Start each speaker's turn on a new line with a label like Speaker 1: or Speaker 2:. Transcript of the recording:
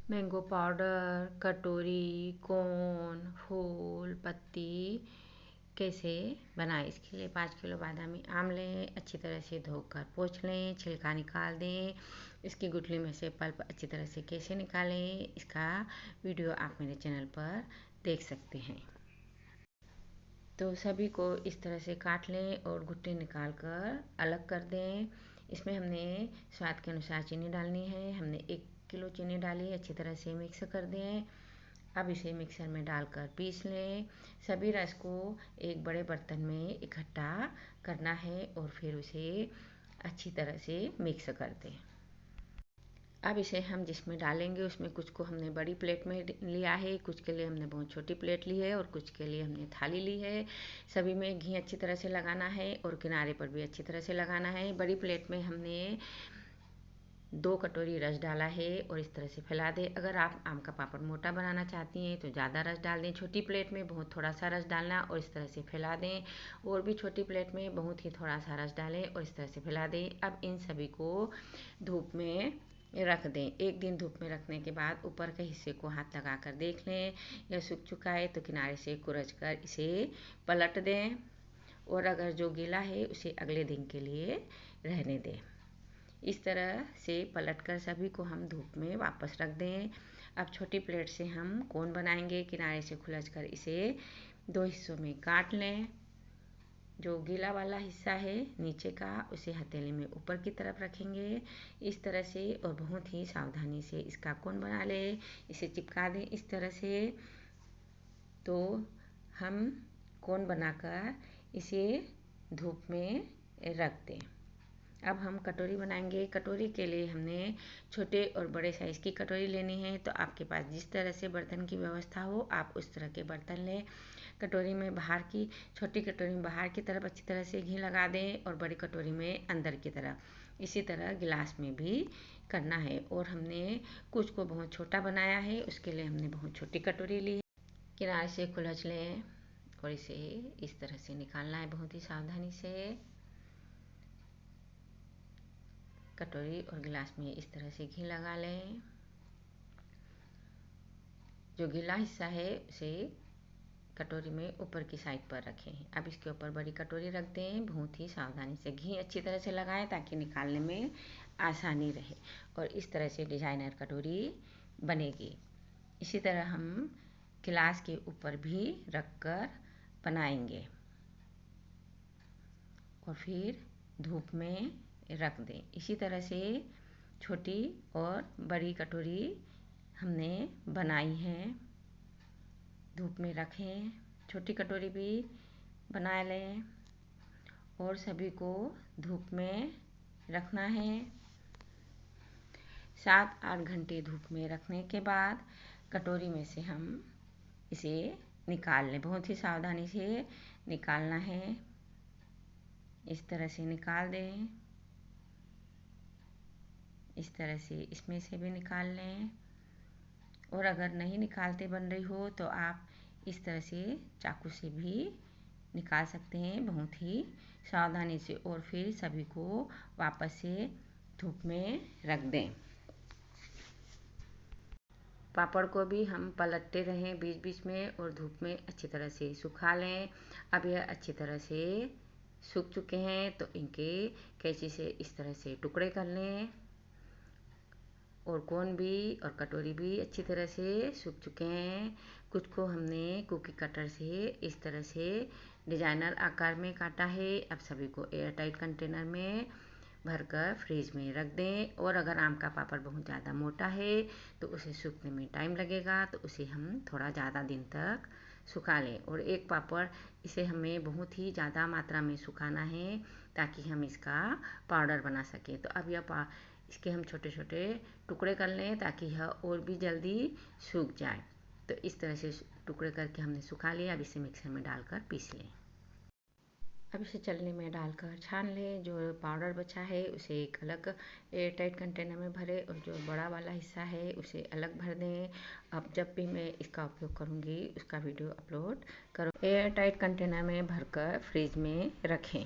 Speaker 1: Mango powder, कटोरी, कोन, फूल, पत्ती कैसे बनाएं। इसके लिए 5 किलो बादामी आम लें, अच्छी तरह से धोकर पोंछ लें, छिलका निकाल दें। इसकी गुठली में से पल्प अच्छी तरह से कैसे निकालें, इसका वीडियो आप मेरे चैनल पर देख सकते हैं। तो सभी को इस तरह से काट लें और गुठली निकाल कर अलग कर दें। इसमें हमने स्वाद के अनुसार चीनी डालनी है। हमने 1 किलो चीनी डाली, अच्छी तरह से मिक्स कर दें। अब इसे मिक्सर में डालकर पीस लें। सभी रस को एक बड़े बर्तन में इकट्ठा करना है और फिर उसे अच्छी तरह से मिक्स कर दें। अब इसे हम जिसमें डालेंगे उसमें कुछ को हमने बड़ी प्लेट में लिया है, कुछ के लिए हमने बहुत छोटी प्लेट ली है और कुछ के लिए हमने थाली ली है। सभी में घी अच्छी तरह से लगाना है और किनारे पर भी अच्छी तरह से लगाना है। बड़ी प्लेट में हमने 2 कटोरी रस डाला है और इस तरह से फैला दें। अगर आप आम का पापड़ मोटा बनाना चाहती हैं तो ज़्यादा रस डाल दें। छोटी प्लेट में बहुत थोड़ा सा रस डालना और इस तरह से फैला दें, और भी छोटी प्लेट में बहुत ही थोड़ा सा रस डालें और इस तरह से फैला दें। अब इन सभी को धूप में रख दें। 1 दिन धूप में रखने के बाद ऊपर के हिस्से को हाथ लगा कर देख लें, यह सूख चुका है तो किनारे से कुरच कर इसे पलट दें, और अगर जो गीला है उसे अगले दिन के लिए रहने दें। इस तरह से पलटकर सभी को हम धूप में वापस रख दें। अब छोटी प्लेट से हम कोन बनाएंगे। किनारे से खुलचकर इसे 2 हिस्सों में काट लें। जो गीला वाला हिस्सा है नीचे का, उसे हथेली में ऊपर की तरफ रखेंगे इस तरह से, और बहुत ही सावधानी से इसका कोन बना लें। इसे चिपका दें इस तरह से। तो हम कोन बनाकर इसे धूप में रख दें। अब हम कटोरी बनाएंगे। कटोरी के लिए हमने छोटे और बड़े साइज़ की कटोरी लेनी है। तो आपके पास जिस तरह से बर्तन की व्यवस्था हो आप उस तरह के बर्तन लें। कटोरी में छोटी कटोरी में बाहर की तरफ अच्छी तरह से घी लगा दें और बड़ी कटोरी में अंदर की तरफ। इसी तरह गिलास में भी करना है। और हमने कुछ को बहुत छोटा बनाया है, उसके लिए हमने बहुत छोटी कटोरी ली है। किनारे से खुलच लें और इसे इस तरह से निकालना है बहुत ही सावधानी से। कटोरी और गिलास में इस तरह से घी लगा लें। जो गीला हिस्सा है उसे कटोरी में ऊपर की साइड पर रखें। अब इसके ऊपर बड़ी कटोरी रख दें। बहुत ही सावधानी से घी अच्छी तरह से लगाएं ताकि निकालने में आसानी रहे, और इस तरह से डिजाइनर कटोरी बनेगी। इसी तरह हम गिलास के ऊपर भी रखकर बनाएंगे और फिर धूप में रख दें। इसी तरह से छोटी और बड़ी कटोरी हमने बनाई है। धूप में रखें, छोटी कटोरी भी बना लें और सभी को धूप में रखना है। 7-8 घंटे धूप में रखने के बाद कटोरी में से हम इसे निकाल लें। बहुत ही सावधानी से निकालना है। इस तरह से निकाल दें। इस तरह से इसमें से भी निकाल लें, और अगर नहीं निकालते बन रही हो तो आप इस तरह से चाकू से भी निकाल सकते हैं बहुत ही सावधानी से। और फिर सभी को वापस से धूप में रख दें। पापड़ को भी हम पलटते रहें बीच बीच में और धूप में अच्छी तरह से सुखा लें। अब यह अच्छी तरह से सूख चुके हैं तो इनके कैंची से इस तरह से टुकड़े कर लें, और कोन भी और कटोरी भी अच्छी तरह से सूख चुके हैं। कुछ को हमने कुकी कटर से इस तरह से डिजाइनर आकार में काटा है। अब सभी को एयर टाइट कंटेनर में भरकर फ्रीज में रख दें। और अगर आम का पापड़ बहुत ज़्यादा मोटा है तो उसे सूखने में टाइम लगेगा, तो उसे हम थोड़ा ज़्यादा दिन तक सुखा लें। और एक पापड़ इसे हमें बहुत ही ज़्यादा मात्रा में सुखाना है ताकि हम इसका पाउडर बना सकें। तो अब इसके हम छोटे छोटे टुकड़े कर लें ताकि यह और भी जल्दी सूख जाए। तो इस तरह से टुकड़े करके हमने सुखा लिया। अब इसे मिक्सर में डालकर पीस लें। अब इसे चलनी में डालकर छान लें। जो पाउडर बचा है उसे एक अलग एयर टाइट कंटेनर में भरें और जो बड़ा वाला हिस्सा है उसे अलग भर दें। अब जब भी मैं इसका उपयोग करूँगी उसका वीडियो अपलोड करूँ। एयर टाइट कंटेनर में भरकर फ्रिज में रखें।